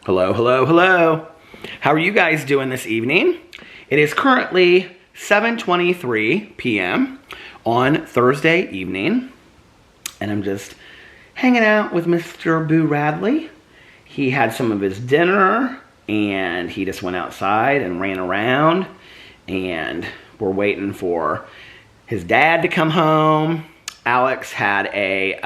Hello, hello, hello. How are you guys doing this evening? It is currently 7:23 p.m. on Thursday evening, and I'm just hanging out with Mr. Boo Radley. He had some of his dinner, and he just went outside and ran around, and we're waiting for his dad to come home. Alex had a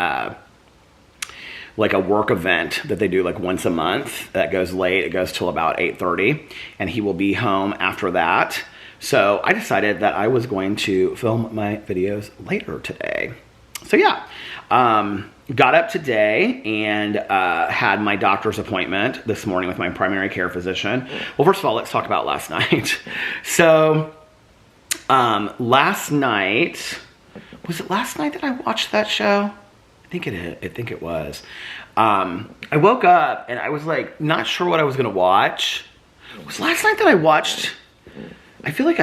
work event that they do like once a month that goes late. It goes till about 8:30, and he will be home after that. So I decided that I was going to film my videos later today. So yeah, got up today and had my doctor's appointment this morning with my primary care physician. Well, first of all, let's talk about last night. So last night, was it last night that I watched that show? I think it was. I woke up and I was like, not sure what I was gonna watch. It was last night that I watched, I think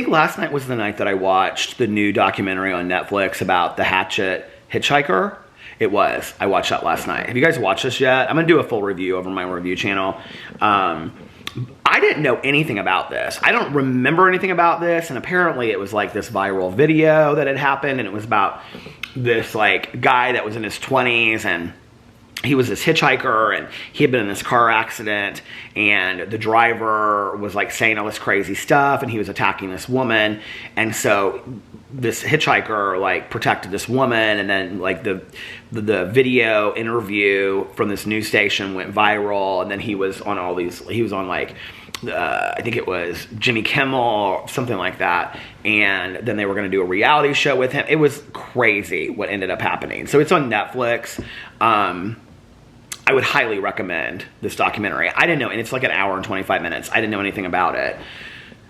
last night was the night that I watched the new documentary on Netflix about the Hatchet hitchhiker. It was. I watched that last night. Have you guys watched this yet? I'm gonna do a full review over my review channel. I didn't know anything about this. I don't remember anything about this, and apparently it was like this viral video that had happened, and it was about this like guy that was in his 20s, and he was this hitchhiker, and he had been in this car accident, and the driver was like saying all this crazy stuff, and he was attacking this woman, and so this hitchhiker like protected this woman, and then like the video interview from this news station went viral, and then he was on like I think it was Jimmy Kimmel or something like that, and then they were going to do a reality show with him. It was crazy what ended up happening. So it's on Netflix. I would highly recommend this documentary. I didn't know, and it's like an hour and 25 minutes. I didn't know anything about it.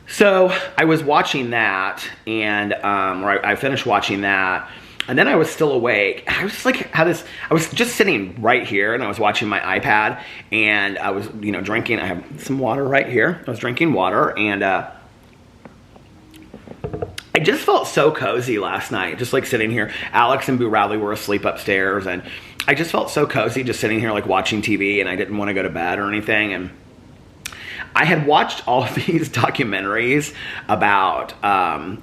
So I was watching that, and I finished watching that, and then I was still awake. I was just like, I was just sitting right here, and I was watching my iPad, and I was, drinking. I have some water right here. I was drinking water, and I just felt so cozy last night, just like sitting here. Alex and Boo Radley were asleep upstairs, and I just felt so cozy just sitting here like watching TV, and I didn't want to go to bed or anything. And I had watched all of these documentaries about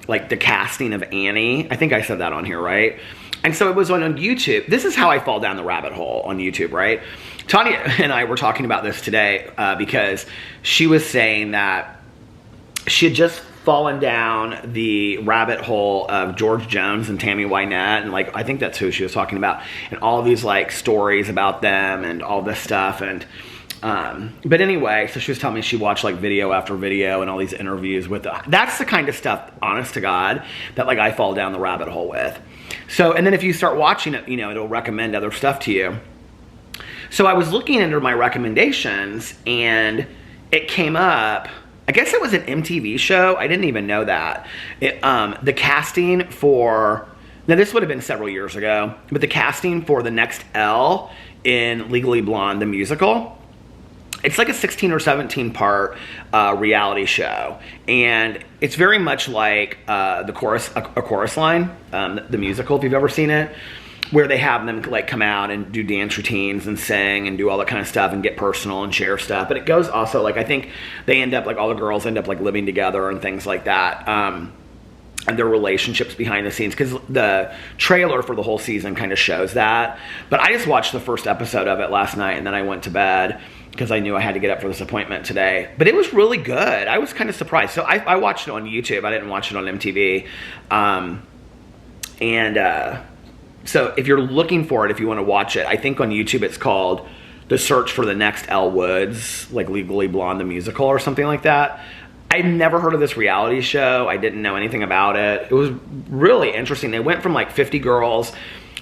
like the casting of Annie. I think I said that on here, right? And so it was on YouTube. This is how I fall down the rabbit hole on YouTube, right? Tanya and I were talking about this today because she was saying that she had just fallen down the rabbit hole of George Jones and Tammy Wynette, and like I think that's who she was talking about, and all these like stories about them and all this stuff. And but anyway, so she was telling me she watched like video after video and all these interviews with that's the kind of stuff, honest to God, that like I fall down the rabbit hole with. So, and then if you start watching it, it'll recommend other stuff to you. So I was looking under my recommendations, and it came up. I guess it was an MTV show. I didn't even know that. The casting for, now this would have been several years ago, but the casting for the next Elle in Legally Blonde, the musical, it's like a 16 or 17 part reality show. And it's very much like a chorus line, the musical, if you've ever seen it, where they have them like come out and do dance routines and sing and do all that kind of stuff and get personal and share stuff. But it goes also like, I think they end up like, all the girls end up like living together and things like that. And their relationships behind the scenes, because the trailer for the whole season kind of shows that. But I just watched the first episode of it last night, and then I went to bed because I knew I had to get up for this appointment today. But it was really good. I was kind of surprised. So I watched it on YouTube. I didn't watch it on MTV. So if you're looking for it, if you want to watch it, I think on YouTube it's called The Search for the Next Elle Woods, like Legally Blonde the musical or something like that. I'd never heard of this reality show. I didn't know anything about it. It was really interesting. They went from like 50 girls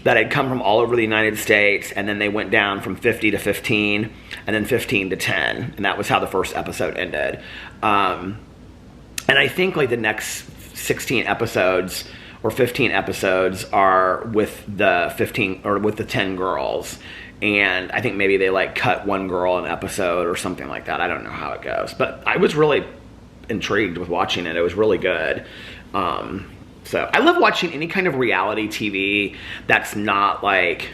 that had come from all over the United States, and then they went down from 50 to 15, and then 15 to 10, and that was how the first episode ended. And I think like the next 16 episodes or 15 episodes are with the 15 or with the 10 girls. And I think maybe they like cut one girl an episode or something like that. I don't know how it goes, but I was really intrigued with watching it. It was really good. So I love watching any kind of reality TV that's not like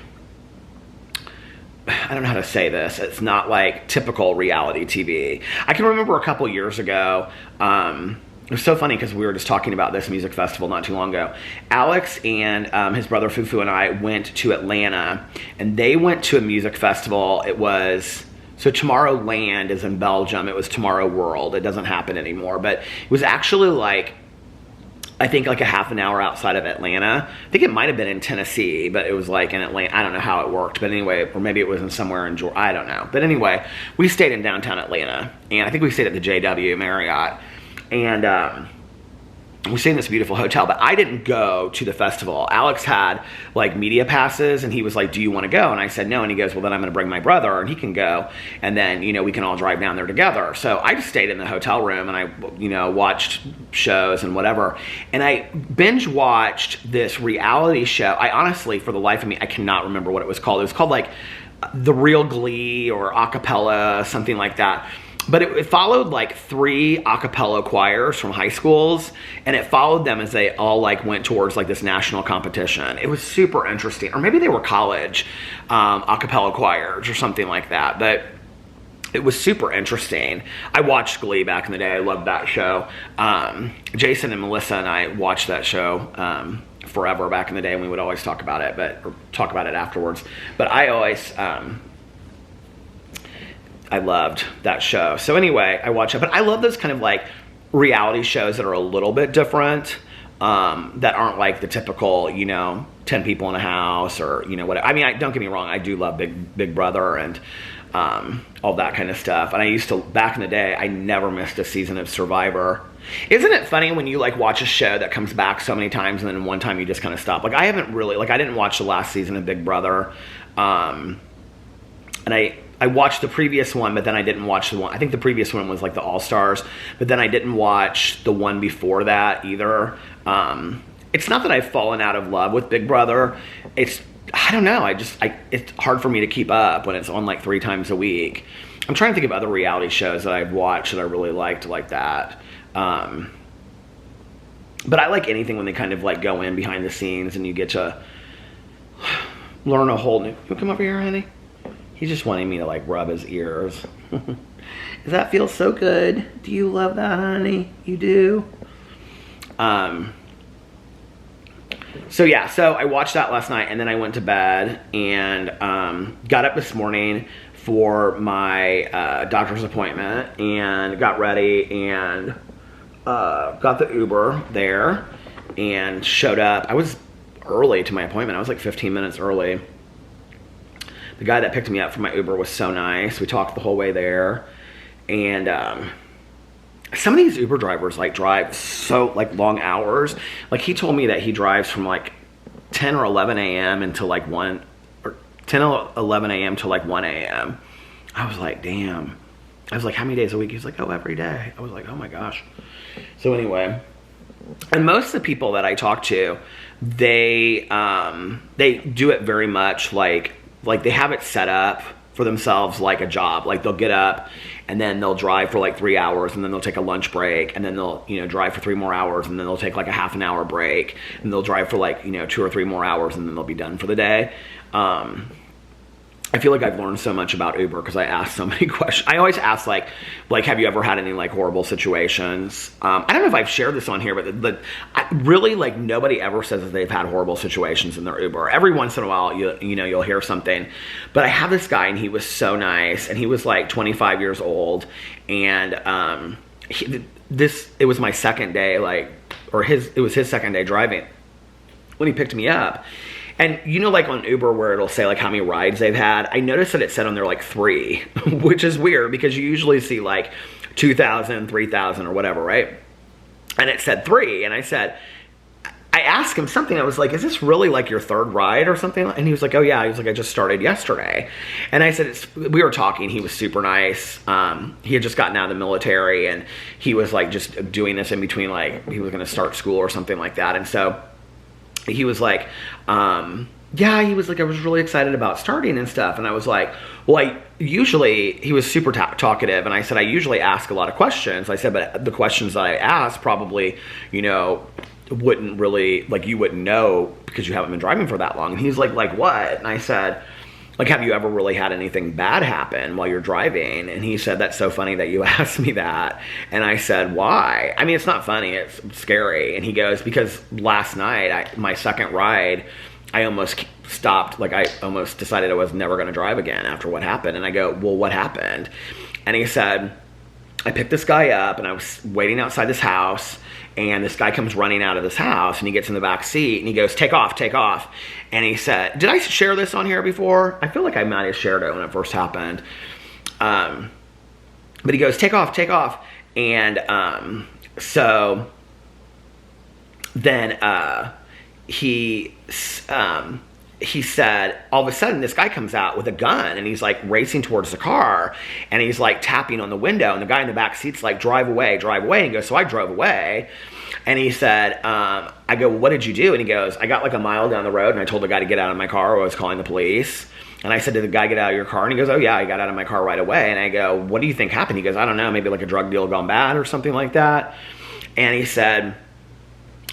I don't know how to say this. It's not like typical reality TV. I can remember a couple years ago, it was so funny because we were just talking about this music festival not too long ago. Alex and his brother Fufu and I went to Atlanta, and they went to a music festival. It was, so Tomorrowland is in Belgium. It was Tomorrow World. It doesn't happen anymore, but it was actually like, I think like a half an hour outside of Atlanta. I think it might have been in Tennessee, but it was like in Atlanta. I don't know how it worked, but anyway, or maybe it was in somewhere in Georgia. I don't know. But anyway, we stayed in downtown Atlanta, and I think we stayed at the JW Marriott, and we stayed in this beautiful hotel, but I didn't go to the festival. Alex had like media passes, and he was like, do you want to go? And I said no, and he goes, well, then I'm going to bring my brother, and he can go, and then, you know, we can all drive down there together. So I just stayed in the hotel room, and I, you know, watched shows and whatever, and I binge watched this reality show. I honestly, for the life of me, I cannot remember what it was called. It was called like The Real Glee or Acapella, something like that. But it followed like 3 a cappella choirs from high schools, and it followed them as they all like went towards like this national competition. It was super interesting. Or maybe they were college a cappella choirs or something like that. But it was super interesting. I watched Glee back in the day. I loved that show. Jason and Melissa and I watched that show forever back in the day, and we would always talk about it, or talk about it afterwards. But I always... I loved that show. So anyway, I watched it. But I love those kind of like reality shows that are a little bit different, that aren't like the typical, you know, 10 people in a house or, you know, whatever. I mean, don't get me wrong. I do love Big Brother and all that kind of stuff. And I used to, back in the day, I never missed a season of Survivor. Isn't it funny when you like watch a show that comes back so many times and then one time you just kind of stop? Like I haven't really, like I didn't watch the last season of Big Brother. And I watched the previous one, but then I didn't watch the one. I think the previous one was like the All-Stars, but then I didn't watch the one before that either. It's not that I've fallen out of love with Big Brother. It's, I don't know. It's hard for me to keep up when it's on like 3 times a week. I'm trying to think of other reality shows that I've watched that I really liked like that. But I like anything when they kind of like go in behind the scenes and you get to learn a whole new... You come over here, honey? He's just wanting me to like rub his ears. Does that feel so good? Do you love that, honey? You do? So yeah, so I watched that last night, and then I went to bed and got up this morning for my doctor's appointment and got ready and got the Uber there and showed up. I was early to my appointment. I was like 15 minutes early. The guy that picked me up from my Uber was so nice. We talked the whole way there. And some of these Uber drivers like drive so like long hours. Like he told me that he drives from like 10 or 11 a.m. until like 1 or 10 or 11 a.m. to like 1 a.m. I was like, damn. I was like, how many days a week? He's like, oh, every day. I was like, oh my gosh. So anyway, and most of the people that I talk to, they do it very much like they have it set up for themselves like a job. Like they'll get up and then they'll drive for like 3 hours and then they'll take a lunch break and then they'll, you know, drive for 3 more hours and then they'll take like a half an hour break and they'll drive for like, you know, 2 or 3 more hours and then they'll be done for the day. I feel like I've learned so much about Uber because I ask so many questions. I always ask like, have you ever had any like horrible situations? I don't know if I've shared this on here, but really like nobody ever says that they've had horrible situations in their Uber. Every once in a while, you know, you'll hear something. But I have this guy and he was so nice and he was like 25 years old and it was my second day, it was his second day driving when he picked me up. And you know, like on Uber where it'll say like how many rides they've had, I noticed that it said on there like 3, which is weird because you usually see like 2,000, 3,000 or whatever, right? And it said 3. And I asked him something. I was like, is this really like your 3rd ride or something? And he was like, oh yeah. He was like, I just started yesterday. And I said, we were talking. He was super nice. He had just gotten out of the military and he was like just doing this in between, like he was going to start school or something like that. And so he was like, yeah, he was like, I was really excited about starting and stuff. And I was like, well, he was super talkative. And I said, I usually ask a lot of questions. I said, but the questions that I ask probably, you know, wouldn't really, like you wouldn't know because you haven't been driving for that long. And he's like what? And I said, like, have you ever really had anything bad happen while you're driving? And he said, that's so funny that you asked me that. And I said, why? I mean, it's not funny, it's scary. And he goes, because last night, my second ride, I almost stopped, like I almost decided I was never going to drive again after what happened. And I go, well, what happened? And he said, I picked this guy up and I was waiting outside this house, and this guy comes running out of this house and he gets in the back seat and he goes, take off, take off. And he said, did I share this on here before? I feel like I might have shared it when it first happened. But he goes, take off, take off. And so then he said, all of a sudden this guy comes out with a gun and he's like racing towards the car and he's like tapping on the window, and the guy in the back seat's like, drive away, drive away. And he goes, so I drove away. And he said, I go, well, what did you do? And he goes, I got like a mile down the road and I told the guy to get out of my car, or I was calling the police. And I said, did the guy get out of your car? And he goes, oh yeah, I got out of my car right away. And I go, what do you think happened? He goes, I don't know, maybe like a drug deal gone bad or something like that. And he said,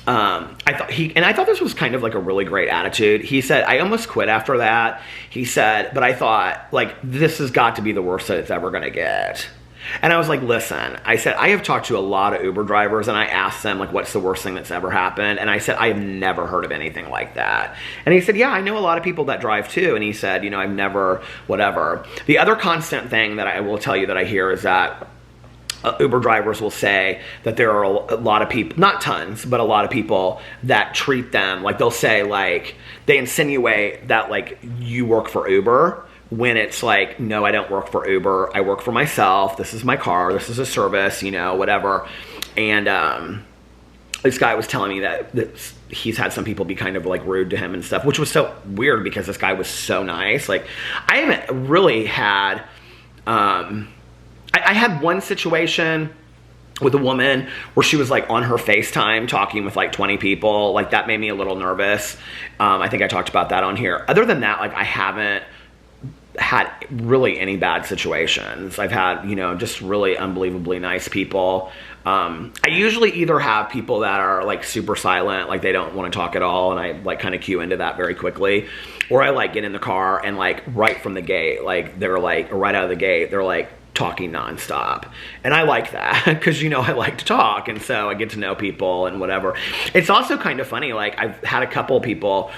I thought this was kind of like a really great attitude. He said, I almost quit after that. He said, but I thought, like, this has got to be the worst that it's ever going to get. And I was like, listen, I said, I have talked to a lot of Uber drivers and I asked them, like, what's the worst thing that's ever happened? And I said, I have never heard of anything like that. And he said, yeah, I know a lot of people that drive too. And he said, you know, I've never, whatever. The other constant thing that I will tell you that I hear is that Uber drivers will say that there are a lot of people, not tons, but a lot of people that treat them, like they'll say, like, they insinuate that like you work for Uber, when it's like, no, I don't work for Uber. I work for myself. This is my car. This is a service, you know, whatever. And this guy was telling me that he's had some people be kind of like rude to him and stuff, which was so weird because this guy was so nice. Like, I haven't really had, I had one situation with a woman where she was like on her FaceTime talking with like 20 people. Like, that made me a little nervous. I think I talked about that on here. Other than that, like, I haven't had really any bad situations. I've had, you know, just really unbelievably nice people. I usually either have people that are like super silent, like they don't want to talk at all, and I like kind of cue into that very quickly, or I like get in the car and like right from the gate, like they're like right out of the gate, they're like talking nonstop. And I like that because, you know, I like to talk, and so I get to know people and whatever. It's also kind of funny, like I've had a couple people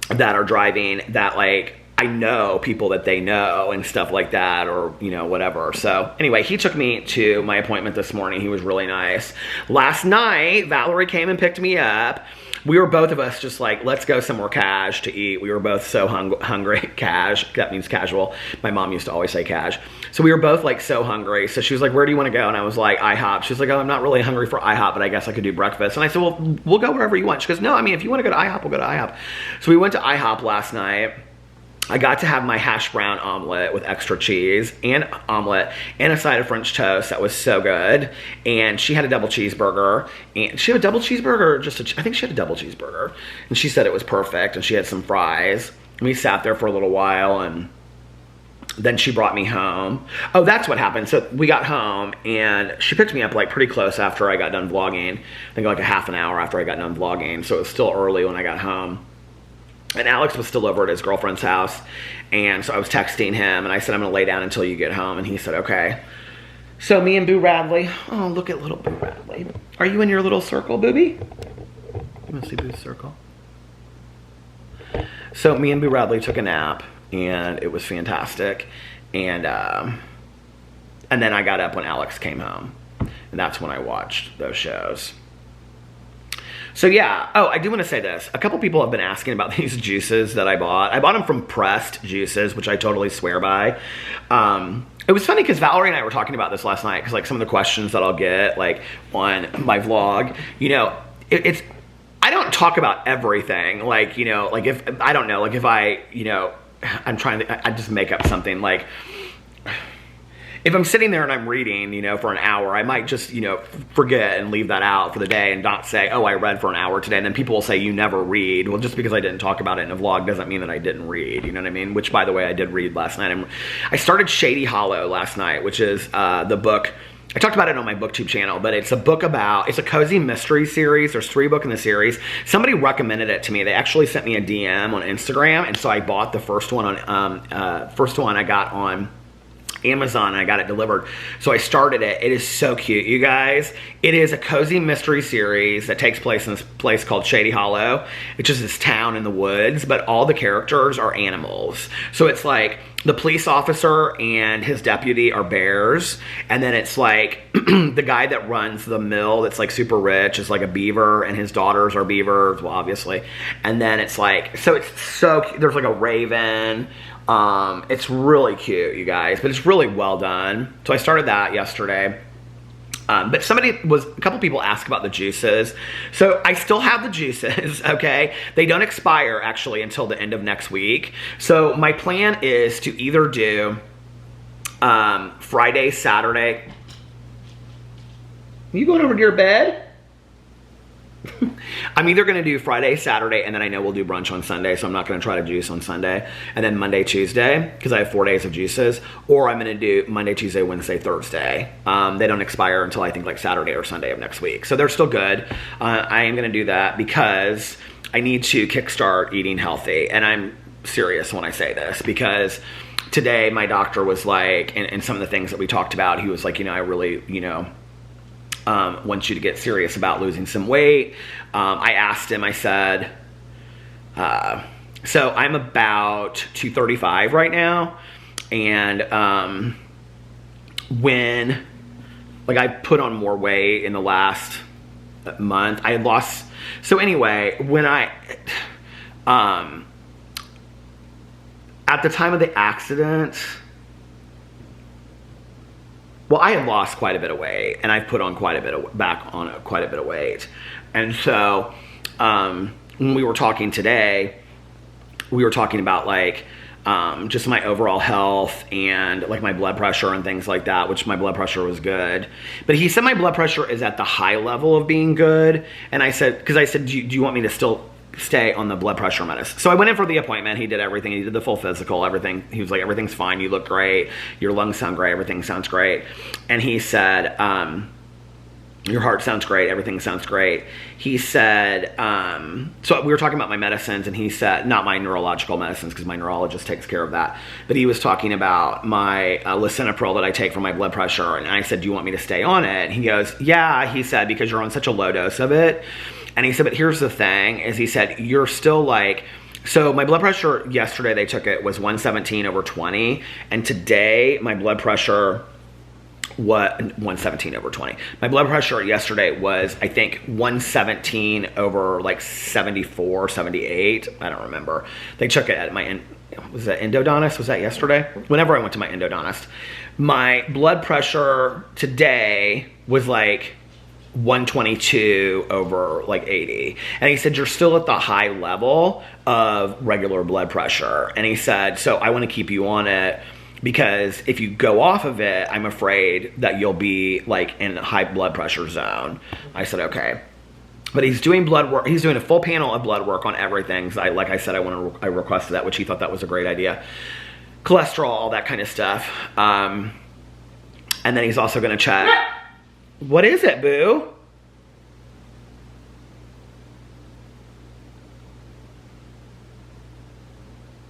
that are driving that like I know people that they know and stuff like that, or, you know, whatever. So anyway, he took me to my appointment this morning. He was really nice. Last night, Valerie came and picked me up. We were both of us just like, let's go somewhere cash to eat. We were both so hungry. Cash, that means casual. My mom used to always say cash. So we were both like so hungry. So she was like, where do you want to go? And I was like, IHOP. She was like, oh, I'm not really hungry for IHOP, but I guess I could do breakfast. And I said, well, we'll go wherever you want. She goes, no, I mean, if you want to go to IHOP, we'll go to IHOP. So we went to IHOP last night. I got to have my hash brown omelet with extra cheese and omelet and a side of French toast. That was so good. And she had a double cheeseburger. And she had a double cheeseburger, I think she had a double cheeseburger. And she said it was perfect. And she had some fries. And we sat there for a little while, and then she brought me home. Oh, that's what happened. So we got home and she picked me up like pretty close after I got done vlogging. I think like a half an hour after I got done vlogging. So it was still early when I got home. And Alex was still over at his girlfriend's house. And so I was texting him and I said, I'm gonna lay down until you get home. And he said, okay. So me and Boo Radley, oh, look at little Boo Radley. Are you in your little circle, Booby? You wanna see Boo's circle? So me and Boo Radley took a nap and it was fantastic. And then I got up when Alex came home. And that's when I watched those shows. So yeah, oh, I do want to say this. A couple people have been asking about these juices that I bought. I bought them from Pressed Juices, which I totally swear by. It was funny because Valerie and I were talking about this last night, because like some of the questions that I'll get like on my vlog, you know, it's I don't talk about everything. Like, you know, like if, I don't know, like if I, you know, I just make up something like, if I'm sitting there and I'm reading, you know, for an hour, I might just, you know, forget and leave that out for the day and not say, oh, I read for an hour today. And then people will say, you never read. Well, just because I didn't talk about it in a vlog doesn't mean that I didn't read. You know what I mean? Which, by the way, I did read last night. I started Shady Hollow last night, which is the book I talked about it on my booktube channel, but it's a book about, it's a cozy mystery series. There's 3 books in the series. Somebody recommended it to me. They actually sent me a DM on Instagram, and so I bought the first one I got on Amazon, and I got it delivered. So I started it. It is so cute, you guys. It is a cozy mystery series that takes place in this place called Shady Hollow, which is this town in the woods, but all the characters are animals. So it's like the police officer and his deputy are bears, and then it's like the guy that runs the mill that's like super rich is like a beaver, and his daughters are beavers, well, obviously. And then it's like, so it's so cute. There's like a raven. It's really cute, you guys, but it's really well done. So I started that yesterday. But a couple people asked about the juices. So I still have the juices, okay? They don't expire actually until the end of next week. So my plan is to either do Friday, Saturday. Are you going over to your bed? I'm either going to do Friday, Saturday, and then I know we'll do brunch on Sunday, so I'm not going to try to juice on Sunday. And then Monday, Tuesday, because I have 4 days of juices. Or I'm going to do Monday, Tuesday, Wednesday, Thursday. They don't expire until I think like Saturday or Sunday of next week. So they're still good. I am going to do that because I need to kickstart eating healthy. And I'm serious when I say this, because today my doctor was like, and some of the things that we talked about, he was like, I really, want you to get serious about losing some weight. I asked him, I said, so I'm about 235 right now. And when, like, I put on more weight in the last month, I had lost. So anyway, when at the time of the accident, well, I had lost quite a bit of weight, and I've put on quite a bit of weight. And so when we were talking today, we were talking about like just my overall health and like my blood pressure and things like that, which my blood pressure was good. But he said my blood pressure is at the high level of being good. And I said, because I said, do you want me to still stay on the blood pressure medicine? So I went in for the appointment. He did everything. He did the full physical, everything. He was like, everything's fine. You look great. Your lungs sound great. Everything sounds great. And he said, your heart sounds great. Everything sounds great. He said, so we were talking about my medicines, and he said, not my neurological medicines, because my neurologist takes care of that. But he was talking about my lisinopril that I take for my blood pressure. And I said, do you want me to stay on it? And he goes, yeah, he said, because you're on such a low dose of it. And he said, but here's the thing, is he said, you're still like, so my blood pressure yesterday, they took it, was 117/20. And today, my blood pressure, 117/20. My blood pressure yesterday was, I think, 117 over like 74, 78. I don't remember. They took it at my, was that endodontist? Was that yesterday? Whenever I went to my endodontist. My blood pressure today was like 122 over like 80. And he said, you're still at the high level of regular blood pressure. And he said, so I want to keep you on it, because if you go off of it, I'm afraid that you'll be like in a high blood pressure zone. I said, okay. But he's doing blood work. He's doing a full panel of blood work on everything. So like I said, I requested that, which he thought that was a great idea. Cholesterol, all that kind of stuff. And then he's also going to check. What is it, boo?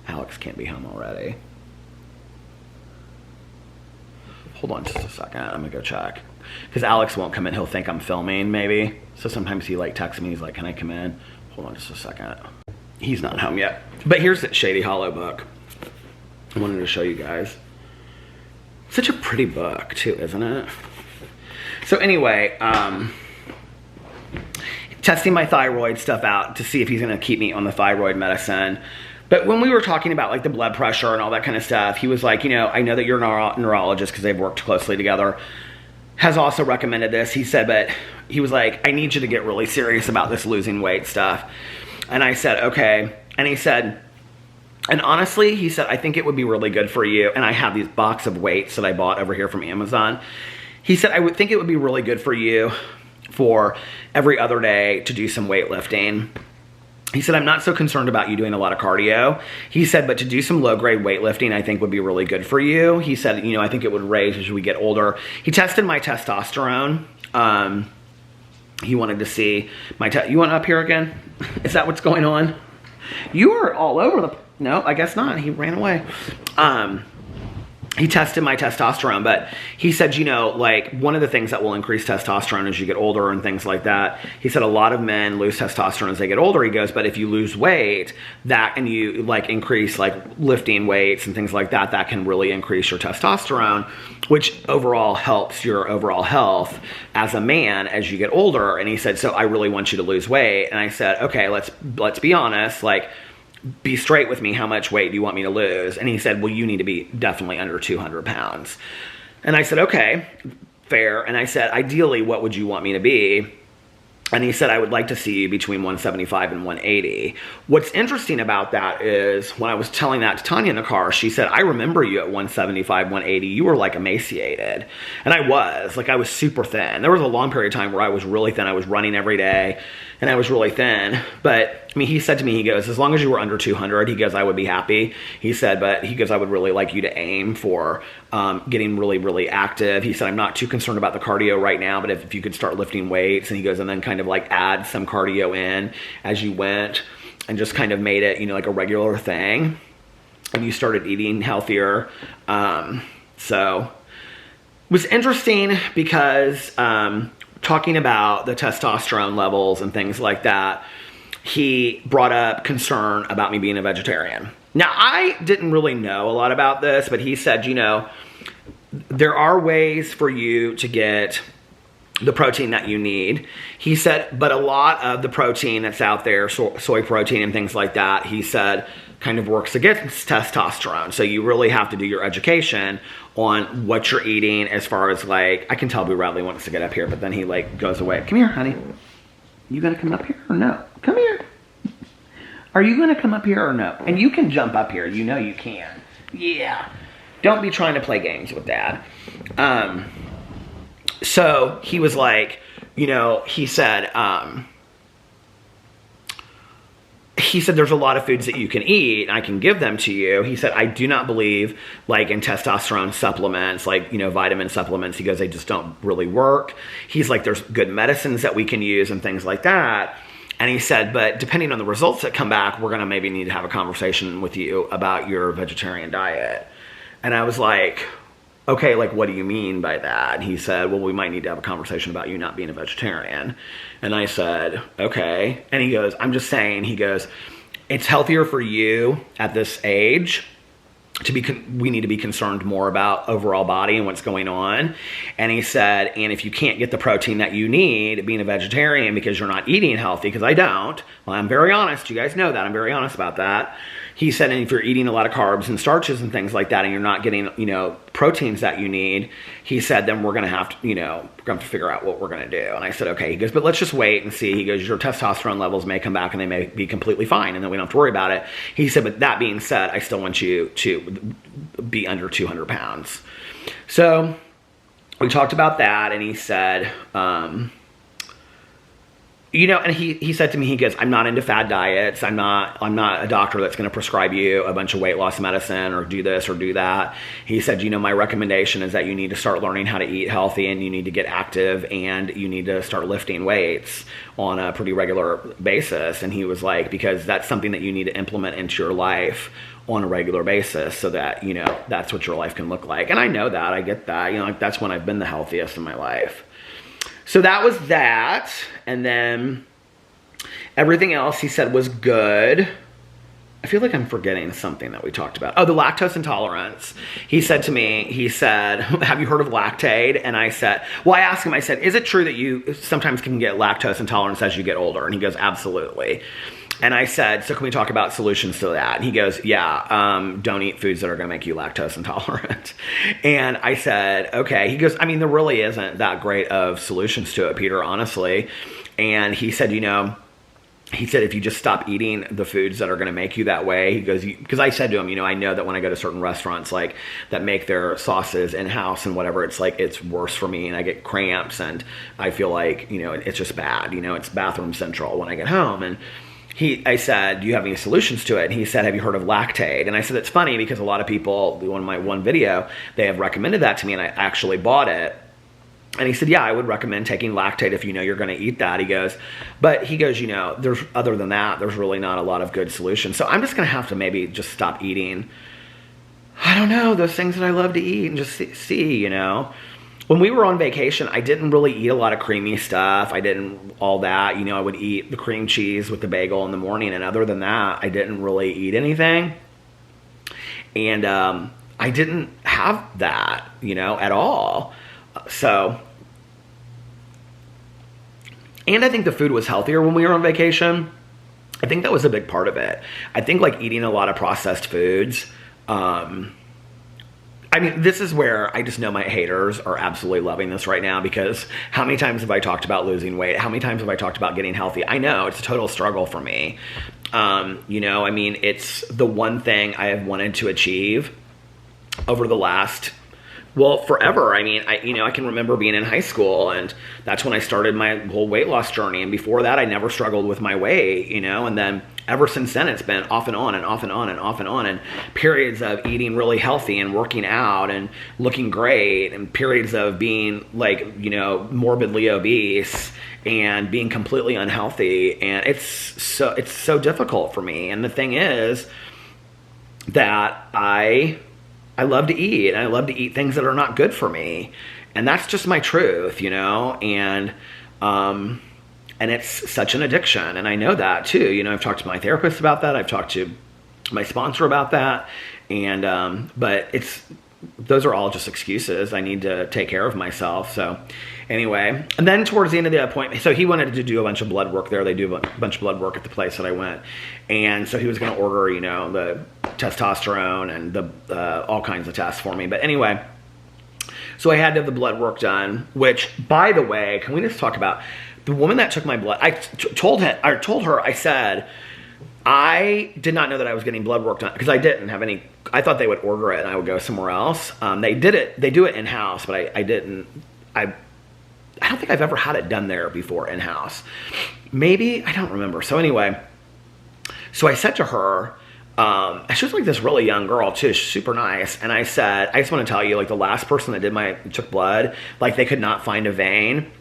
Alex can't be home already. Hold on just a second. I'm gonna go check. Because Alex won't come in. He'll think I'm filming, maybe. So sometimes he like texts me. He's like, can I come in? Hold on just a second. He's not home yet. But here's the Shady Hollow book. I wanted to show you guys. Such a pretty book, too, isn't it? So anyway, testing my thyroid stuff out to see if he's gonna keep me on the thyroid medicine. But when we were talking about like the blood pressure and all that kind of stuff, he was like, I know that you're a neurologist because they've worked closely together, has also recommended this. He said, but he was like, I need you to get really serious about this losing weight stuff. And I said, okay. And he said, and honestly, he said, I think it would be really good for you. And I have these box of weights that I bought over here from Amazon. He said, I would think it would be really good for you for every other day to do some weightlifting. He said, I'm not so concerned about you doing a lot of cardio. He said, but to do some low-grade weightlifting, I think would be really good for you. He said, I think it would raise as we get older. He tested my testosterone. He wanted to see my, you want up here again? Is that what's going on? You are all over the, no, I guess not. He ran away. He tested my testosterone, but he said, like one of the things that will increase testosterone as you get older and things like that, he said a lot of men lose testosterone as they get older. He goes, but if you lose weight, that and you like increase like lifting weights and things like that, that can really increase your testosterone, which overall helps your overall health as a man as you get older. And he said, so I really want you to lose weight. And I said, okay, let's be honest, like, be straight with me. How much weight do you want me to lose? And he said, well, you need to be definitely under 200 pounds. And I said, okay, fair. And I said, ideally, what would you want me to be? And he said, I would like to see you between 175 and 180. What's interesting about that is when I was telling that to Tanya in the car, she said, I remember you at 175, 180. You were like emaciated. And I was super thin. There was a long period of time where I was really thin. I was running every day and I was really thin. But I mean, he said to me, he goes, as long as you were under 200, he goes, I would be happy. He said, but he goes, I would really like you to aim for getting really, really active. He said, I'm not too concerned about the cardio right now, but if you could start lifting weights, and he goes, and then kind of like add some cardio in as you went and just kind of made it, like a regular thing. And you started eating healthier. So it was interesting because talking about the testosterone levels and things like that, he brought up concern about me being a vegetarian. Now, I didn't really know a lot about this, but he said, there are ways for you to get the protein that you need. He said, but a lot of the protein that's out there, soy protein and things like that, he said, kind of works against testosterone. So you really have to do your education on what you're eating as far as like, I can tell Boo Radley wants to get up here, but then he like goes away. Come here, honey. You gonna come up here or no? Come here. Are you gonna come up here or no? And you can jump up here, you can. Yeah. Don't be trying to play games with Dad. So he was like, he said there's a lot of foods that you can eat, and I can give them to you. He said, I do not believe like in testosterone supplements, like, vitamin supplements. He goes, they just don't really work. He's like, there's good medicines that we can use and things like that. And he said, but depending on the results that come back, we're going to maybe need to have a conversation with you about your vegetarian diet. And I was like, okay, like, what do you mean by that? And he said, well, we might need to have a conversation about you not being a vegetarian. And I said, okay. And he goes, I'm just saying, he goes, it's healthier for you at this age to be, we need to be concerned more about overall body and what's going on. And he said, and if you can't get the protein that you need being a vegetarian because you're not eating healthy, because I don't, well, I'm very honest, you guys know that, I'm very honest about that. He said, and if you're eating a lot of carbs and starches and things like that, and you're not getting, proteins that you need, he said, then we're going to have to, we're going to have to figure out what we're going to do. And I said, okay. He goes, but let's just wait and see. He goes, your testosterone levels may come back and they may be completely fine, and then we don't have to worry about it. He said, but that being said, I still want you to be under 200 pounds. So we talked about that, and he said, and he said to me, he goes, I'm not into fad diets. I'm not a doctor that's going to prescribe you a bunch of weight loss medicine or do this or do that. He said, my recommendation is that you need to start learning how to eat healthy, and you need to get active, and you need to start lifting weights on a pretty regular basis. And he was like, because that's something that you need to implement into your life on a regular basis so that, that's what your life can look like. And I know that, I get that, like that's when I've been the healthiest in my life. So that was that, and then everything else he said was good. I feel like I'm forgetting something that we talked about. Oh, the lactose intolerance. He said to me, have you heard of Lactaid? And I said, well, I asked him, I said, is it true that you sometimes can get lactose intolerance as you get older? And he goes, absolutely. And I said, so can we talk about solutions to that? And he goes, yeah, don't eat foods that are going to make you lactose intolerant. And I said, okay. He goes, I mean, there really isn't that great of solutions to it, Peter, honestly. And he said, if you just stop eating the foods that are going to make you that way, he goes, because I said to him, I know that when I go to certain restaurants like that make their sauces in-house and whatever, it's like, it's worse for me and I get cramps and I feel like, it's just bad, it's bathroom central when I get home. And I said, do you have any solutions to it? And he said, have you heard of Lactaid? And I said, it's funny because a lot of people, on my one video, they have recommended that to me, and I actually bought it. And he said, yeah, I would recommend taking Lactaid if you know you're going to eat that. He goes, there's, other than that, there's really not a lot of good solutions. So I'm just going to have to maybe just stop eating, I don't know, those things that I love to eat, and just see. When we were on vacation, I didn't really eat a lot of creamy stuff. I didn't all that. I would eat the cream cheese with the bagel in the morning. And other than that, I didn't really eat anything. And I didn't have that, at all. So, and I think the food was healthier when we were on vacation. I think that was a big part of it. I think like eating a lot of processed foods, this is where I just know my haters are absolutely loving this right now, because how many times have I talked about losing weight? How many times have I talked about getting healthy? I know it's a total struggle for me. It's the one thing I have wanted to achieve over the last, forever. I can remember being in high school, and that's when I started my whole weight loss journey. And before that, I never struggled with my weight, and then ever since then, it's been off and on and off and on and off and on, and periods of eating really healthy and working out and looking great, and periods of being morbidly obese and being completely unhealthy. And it's so difficult for me. And the thing is that I love to eat, and I love to eat things that are not good for me. And that's just my truth, and it's such an addiction. And I know that too. I've talked to my therapist about that. I've talked to my sponsor about that. And, but those are all just excuses. I need to take care of myself. So anyway, and then towards the end of the appointment, so he wanted to do a bunch of blood work there. They do a bunch of blood work at the place that I went. And so he was going to order, the testosterone and the all kinds of tests for me. But anyway, so I had to have the blood work done, which, by the way, can we just talk about the woman that took my blood? I told her, I said, I did not know that I was getting blood work done, because I didn't have any. I thought they would order it and I would go somewhere else. They do it in-house, but I didn't. I don't think I've ever had it done there before in-house. Maybe, I don't remember. So anyway, so I said to her, she was like this really young girl too, super nice. And I said, I just want to tell you, like, the last person that took blood, like, they could not find a vein.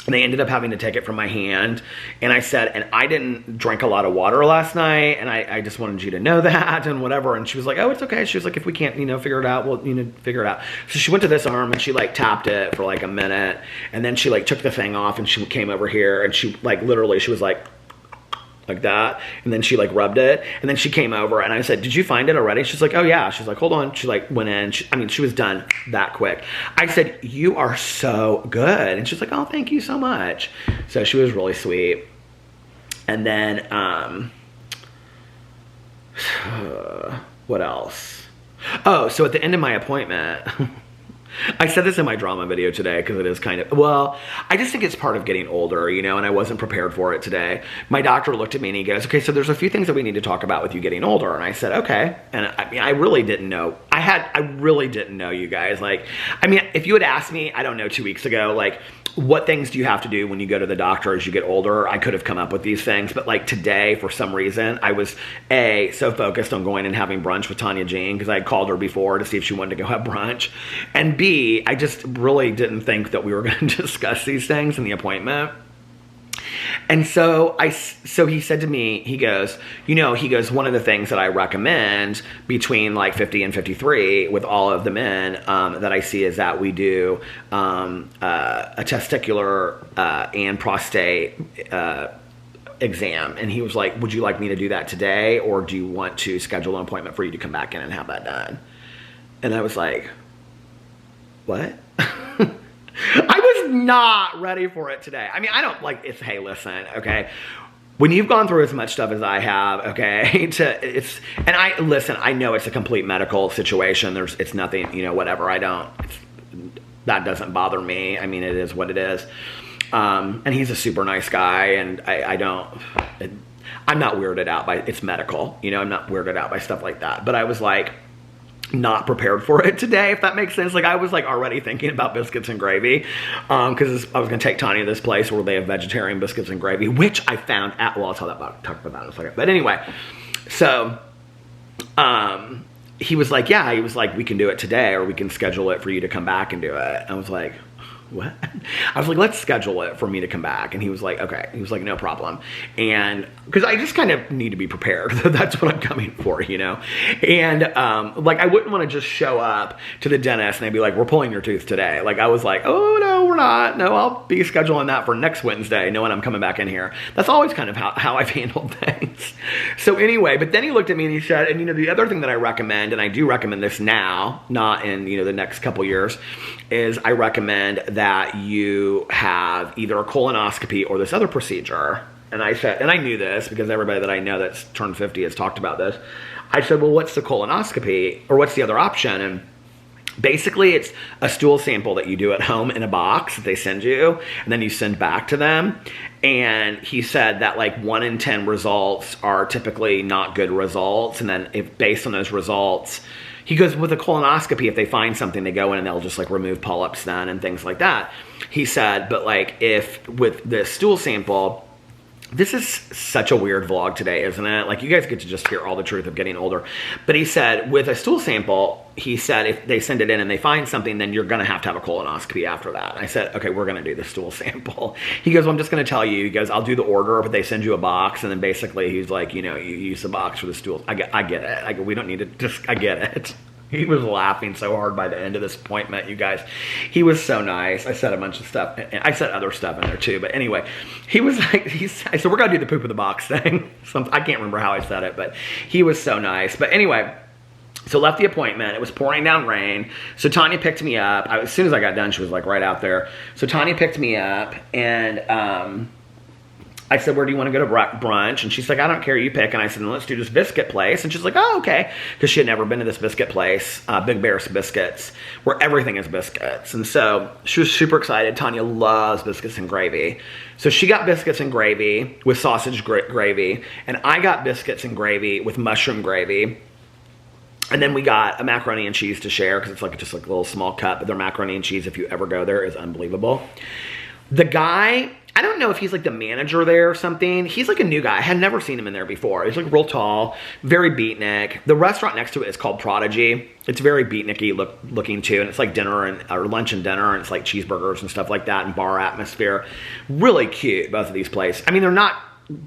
And they ended up having to take it from my hand. And I said, and I didn't drink a lot of water last night, and I just wanted you to know that, and whatever. And she was like, oh, it's okay. She was like, if we can't, figure it out, we'll, figure it out. So she went to this arm, and she like tapped it for like a minute. And then she like took the thing off, and she came over here, and she like literally, she was like that, and then she like rubbed it, and then she came over, and I said, did you find it already? She's like, oh yeah. She's like, hold on. She like went in. She was done that quick. I said, you are so good. And she's like, oh, thank you so much. So she was really sweet. And then what else? Oh, so at the end of my appointment, I said this in my drama video today, because it is kind of, I just think it's part of getting older, and I wasn't prepared for it today. My doctor looked at me and he goes, okay, so there's a few things that we need to talk about with you getting older. And I said, okay. And I really didn't know. I really didn't know, you guys. Like, if you had asked me, I don't know, 2 weeks ago, like, what things do you have to do when you go to the doctor as you get older? I could have come up with these things, but like today, for some reason, I was so focused on going and having brunch with Tanya Jean, because I had called her before to see if she wanted to go have brunch. And B, I just really didn't think that we were going to discuss these things in the appointment. And so he said to me, he goes, one of the things that I recommend between like 50 and 53 with all of the men that I see is that we do a testicular and prostate exam. And he was like, would you like me to do that today, or do you want to schedule an appointment for you to come back in and have that done? And I was like, what? I was not ready for it today. I don't like it's, hey, listen, okay. When you've gone through as much stuff as I have, okay, I know it's a complete medical situation. It's nothing, whatever. That doesn't bother me. It is what it is. And he's a super nice guy, and I'm not weirded out by, it's medical, I'm not weirded out by stuff like that. But I was like, not prepared for it today, if that makes sense. Like, I was like already thinking about biscuits and gravy, because I was gonna take Tanya to this place where they have vegetarian biscuits and gravy, which I found at, well, I'll talk about that in a second. But anyway, so he was like, yeah, he was like, we can do it today, or we can schedule it for you to come back and do it. I was like, what? I was like, let's schedule it for me to come back. And he was like, okay. He was like, no problem. And because I just kind of need to be prepared. That's what I'm coming for, you know? And like, I wouldn't want to just show up to the dentist and they'd be like, we're pulling your tooth today. Like, I was like, oh, no, we're not. No, I'll be scheduling that for next Wednesday, knowing I'm coming back in here. That's always kind of how I've handled things. So anyway, but then he looked at me and he said, and you know, the other thing that I recommend, and I do recommend this now, not in, you know, the next couple years, is I recommend that you have either a colonoscopy or this other procedure. And I said, and I knew this because everybody that I know that's turned 50 has talked about this. I said, well, what's the colonoscopy, or what's the other option? And basically it's a stool sample that you do at home in a box that they send you, and then you send back to them. And he said that like 1 in 10 results are typically not good results. And then if based on those results, he goes, with a colonoscopy, if they find something, they go in and they'll just like remove polyps then and things like that. He said, but like if with the stool sample, this is such a weird vlog today, isn't it? Like, you guys get to just hear all the truth of getting older. But he said, with a stool sample, he said, if they send it in and they find something, then you're going to have a colonoscopy after that. I said, okay, we're going to do the stool sample. He goes, well, I'm just going to tell you. He goes, I'll do the order, but they send you a box. And then basically he's like, you know, you use the box for the stool. I get it. I go, we don't need to just, I get it. He was laughing so hard by the end of this appointment, you guys. He was so nice. I said a bunch of stuff. And I said other stuff in there too. But anyway, he was like, I said, we're going to do the poop in the box thing. I can't remember how I said it, but he was so nice. But anyway, so left the appointment. It was pouring down rain. So Tanya picked me up. As soon as I got done, she was like right out there. So Tanya picked me up, and I said, where do you want to go to brunch? And she's like, I don't care, you pick. And I said, well, let's do this biscuit place. And she's like, oh, okay. Because she had never been to this biscuit place, Big Bear's Biscuits, where everything is biscuits. And so she was super excited. Tanya loves biscuits and gravy. So she got biscuits and gravy with sausage gravy. And I got biscuits and gravy with mushroom gravy. And then we got a macaroni and cheese to share, because it's like just like a little small cup. But their macaroni and cheese, if you ever go there, is unbelievable. The guy, I don't know if he's like the manager there or something. He's like a new guy. I had never seen him in there before. He's like real tall, very beatnik. The restaurant next to it is called Prodigy. It's very beatniky looking too. And it's like dinner or lunch and dinner. And it's like cheeseburgers and stuff like that and bar atmosphere. Really cute, both of these places. I mean, they're not,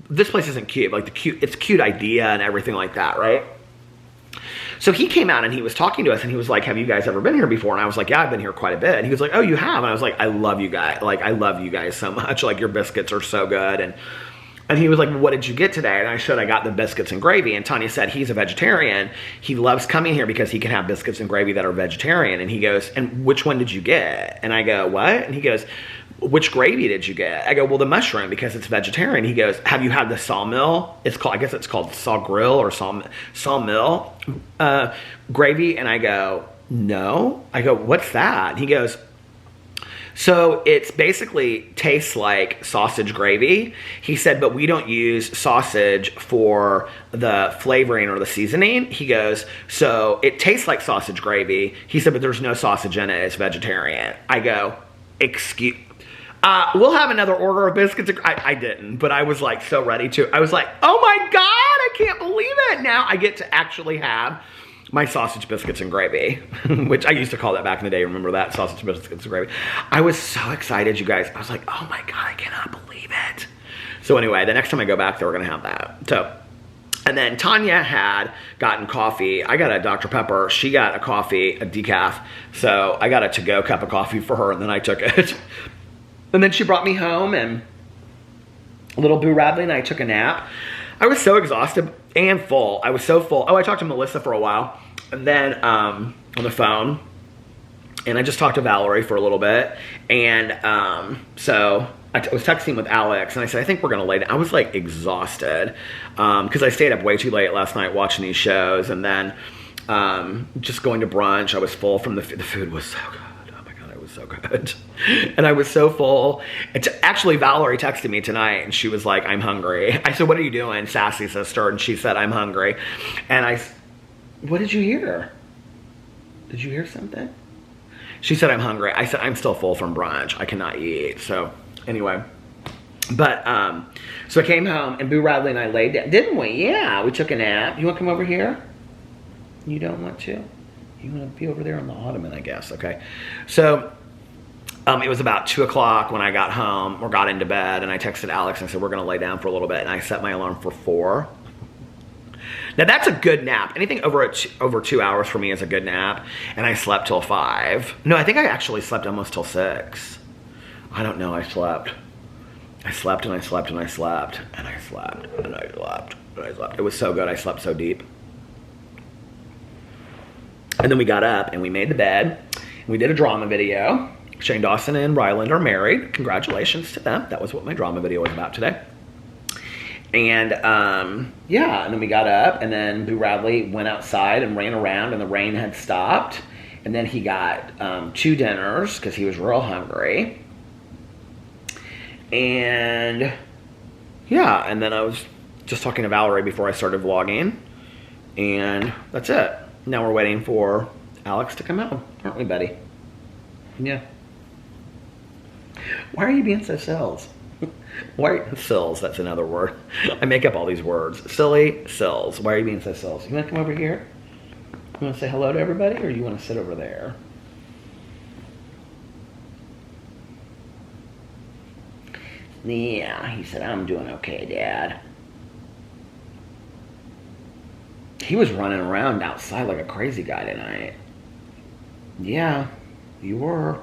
this place isn't cute. Like it's a cute idea and everything like that, right? So he came out and he was talking to us and he was like, have you guys ever been here before? And I was like, yeah, I've been here quite a bit. And he was like, oh, you have? And I was like, I love you guys. Like, I love you guys so much. Like, your biscuits are so good. And he was like, well, what did you get today? And I said, I got the biscuits and gravy. And Tanya said, he's a vegetarian. He loves coming here because he can have biscuits and gravy that are vegetarian. And he goes, and which one did you get? And I go, what? And he goes, which gravy did you get? I go, well, the mushroom, because it's vegetarian. He goes, have you had the sawmill? It's called, I guess it's called saw grill or sawmill gravy. And I go, no. I go, what's that? And he goes, so it's basically tastes like sausage gravy. He said, but we don't use sausage for the flavoring or the seasoning. He goes, so it tastes like sausage gravy. He said, but there's no sausage in it. It's vegetarian. I go, excuse. We'll have another order of biscuits. I didn't, but I was like so ready to. I was like, oh my God, I can't believe it. Now I get to actually have my sausage biscuits and gravy, which I used to call that back in the day. Remember that? Sausage biscuits and gravy. I was so excited, you guys. I was like, oh my God, I cannot believe it. So anyway, the next time I go back there, we're going to have that. So, and then Tanya had gotten coffee. I got a Dr. Pepper. She got a coffee, a decaf. So I got a to-go cup of coffee for her, and then I took it. And then she brought me home, and little Boo Radley and I took a nap. I was so exhausted and full. I was so full. Oh, I talked to Melissa for a while, and then on the phone, and I just talked to Valerie for a little bit. And so I was texting with Alex, and I said, I think we're gonna lay down. I was like exhausted because I stayed up way too late last night watching these shows, and then just going to brunch. I was full from the food was so good. So good. And I was so full. Actually, Valerie texted me tonight and she was like, I'm hungry. I said, what are you doing, sassy sister? And she said, I'm hungry. And what did you hear? Did you hear something? She said I'm hungry. I said I'm still full from brunch. I cannot eat. So anyway, but so I came home and Boo Radley and I laid down, didn't we? Yeah, we took a nap. You want to come over here? You don't want to? You want to be over there on the ottoman, I guess. Okay. So it was about 2 o'clock when I got home or got into bed, and I texted Alex and said we're going to lay down for a little bit, and I set my alarm for 4. Now that's a good nap. Anything over 2 hours for me is a good nap. And I slept till 5. No, I think I actually slept almost till 6. I don't know. I slept. I slept and I slept and I slept and I slept and I slept and I slept. It was so good. I slept so deep. And then we got up and we made the bed. And we did a drama video. Shane Dawson and Ryland are married. Congratulations to them. That was what my drama video was about today. And yeah, and then we got up, and then Boo Radley went outside and ran around, and the rain had stopped. And then he got 2 dinners because he was real hungry. And yeah, and then I was just talking to Valerie before I started vlogging, and that's it. Now we're waiting for Alex to come home, aren't we, buddy? Yeah. Why are you being so sills? Why sills? That's another word. I make up all these words. Silly, sills. Why are you being so sills? You want to come over here? You want to say hello to everybody, or you want to sit over there? Yeah, he said, I'm doing okay, Dad. He was running around outside like a crazy guy tonight. Yeah, you were.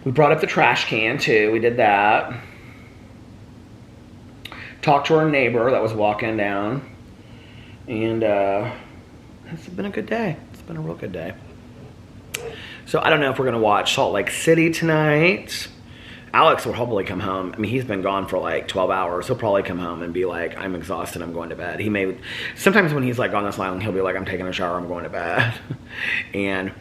We brought up the trash can too. We did that. Talked to our neighbor that was walking down. And it's been a good day. It's been a real good day. So I don't know if we're going to watch Salt Lake City tonight. Alex will probably come home. I mean, he's been gone for like 12 hours. He'll probably come home and be like, I'm exhausted, I'm going to bed. He may, sometimes when he's like on this island, he'll be like, I'm taking a shower, I'm going to bed. And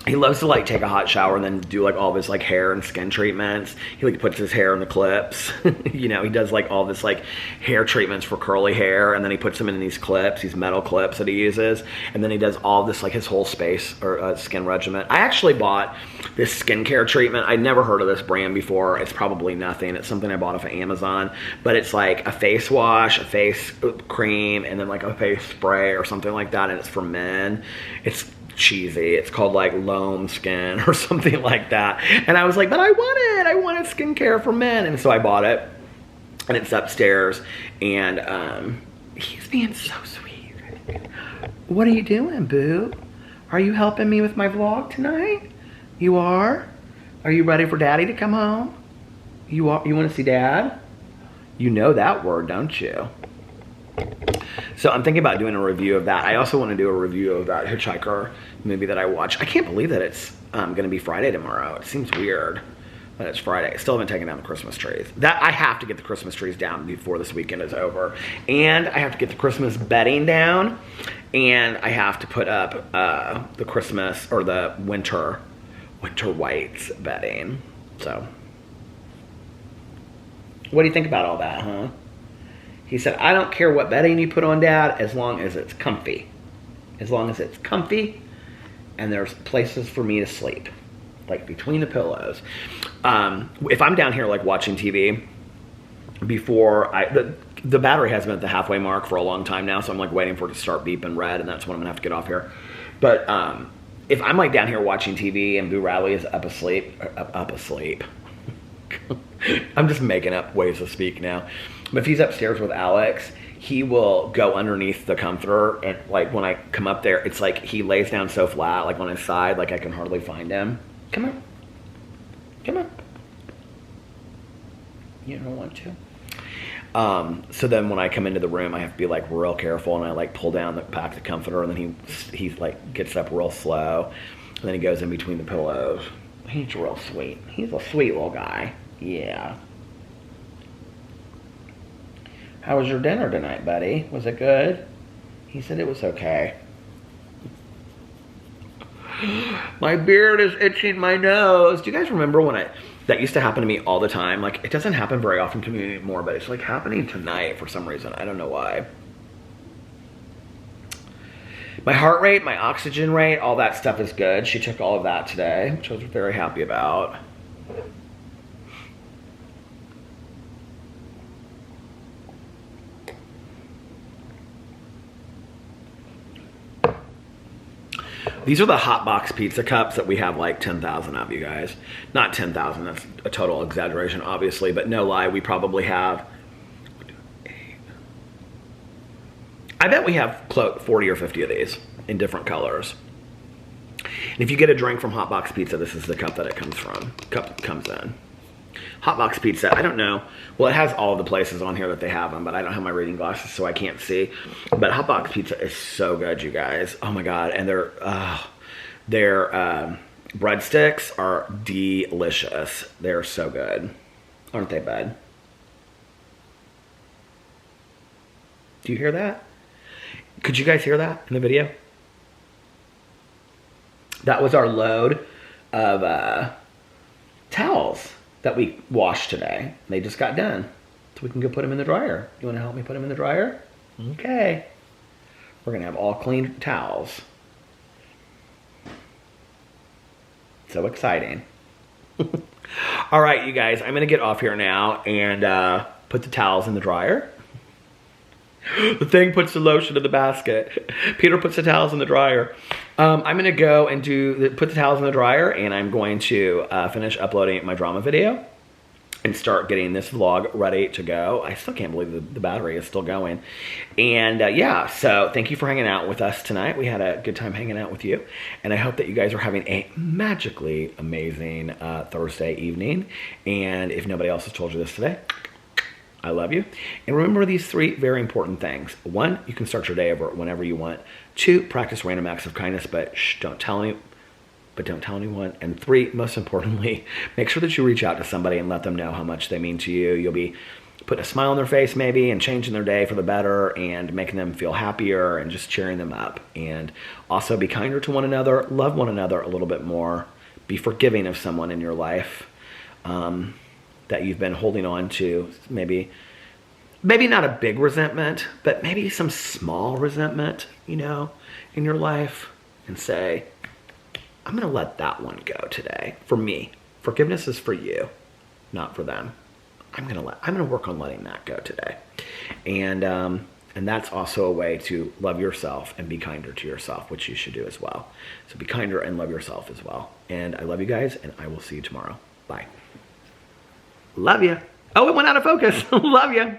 he loves to like take a hot shower and then do like all this like hair and skin treatments. He like puts his hair in the clips. You know, he does like all this like hair treatments for curly hair, and then he puts them in these clips, these metal clips that he uses. And then he does all this like his whole space or skin regimen. I actually bought this skincare treatment. I'd never heard of this brand before. It's probably nothing. It's something I bought off of Amazon, but it's like a face wash, a face cream, and then like a face spray or something like that. And it's for men. It's cheesy. It's called like Loam Skin or something like that. And I was like, but I wanted skincare for men. And so I bought it, and it's upstairs, and he's being so sweet. What are you doing, Boo? Are you helping me with my vlog tonight? You are? Are you ready for Daddy to come home? You want to see Dad? You know that word, don't you? So I'm thinking about doing a review of that. I also want to do a review of that Hitchhiker movie that I watched. I can't believe that it's going to be Friday tomorrow. It seems weird, but it's Friday. I still haven't taken down the Christmas trees. That I have to get the Christmas trees down before this weekend is over. And I have to get the Christmas bedding down. And I have to put up the Christmas or the winter whites bedding. So what do you think about all that, huh? He said, I don't care what bedding you put on, Dad, as long as it's comfy. As long as it's comfy and there's places for me to sleep, like between the pillows. If I'm down here like watching TV, before the battery has been at the halfway mark for a long time now, so I'm like waiting for it to start beeping red, and that's when I'm gonna have to get off here. But if I'm like down here watching TV and Boo Radley is up asleep, I'm just making up ways to speak now. But if he's upstairs with Alex, he will go underneath the comforter, and like when I come up there, it's like he lays down so flat, like on his side, like I can hardly find him. Come on. Come on. You don't want to. So then when I come into the room, I have to be like real careful, and I like pull down back the comforter, and then he like gets up real slow, and then he goes in between the pillows. He's real sweet. He's a sweet little guy. Yeah. How was your dinner tonight, buddy? Was it good? He said it was okay. My beard is itching my nose. Do you guys remember when that used to happen to me all the time? Like, it doesn't happen very often to me anymore, but it's like happening tonight for some reason. I don't know why. My heart rate, my oxygen rate, all that stuff is good. She took all of that today, which I was very happy about. These are the hot box pizza cups that we have like 10,000 of, you guys. Not 10,000, that's a total exaggeration, obviously, but no lie, we probably have, I bet we have 40 or 50 of these in different colors. And if you get a drink from Hot Box Pizza, this is the cup that it comes from. Cup comes in. Hot Box Pizza, I don't know. Well, it has all the places on here that they have them, but I don't have my reading glasses, so I can't see. But Hot Box Pizza is so good, you guys. Oh my God, and their breadsticks are delicious. They're so good. Aren't they, bud? Do you hear that? Could you guys hear that in the video? That was our load of towels that we washed today. They just got done. So we can go put them in the dryer. You want to help me put them in the dryer? Okay. We're going to have all clean towels. So exciting. All right, you guys, I'm going to get off here now and put the towels in the dryer. The thing puts the lotion in the basket. Peter puts the towels in the dryer. I'm going to go and put the towels in the dryer, and I'm going to finish uploading my drama video and start getting this vlog ready to go. I still can't believe the battery is still going. And yeah, so thank you for hanging out with us tonight. We had a good time hanging out with you, and I hope that you guys are having a magically amazing Thursday evening. And if nobody else has told you this today, I love you. And remember these 3 very important things. 1, you can start your day over whenever you want. 2, practice random acts of kindness, but don't tell anyone. And 3, most importantly, make sure that you reach out to somebody and let them know how much they mean to you. You'll be putting a smile on their face maybe and changing their day for the better and making them feel happier and just cheering them up. And also be kinder to one another, love one another a little bit more, be forgiving of someone in your life that you've been holding on to. Maybe not a big resentment, but maybe some small resentment, you know, in your life, and say, I'm going to let that one go today. For me, forgiveness is for you, not for them. I'm going to work on letting that go today. And that's also a way to love yourself and be kinder to yourself, which you should do as well. So be kinder and love yourself as well. And I love you guys, and I will see you tomorrow. Bye. Love you. Oh, it went out of focus. Love you.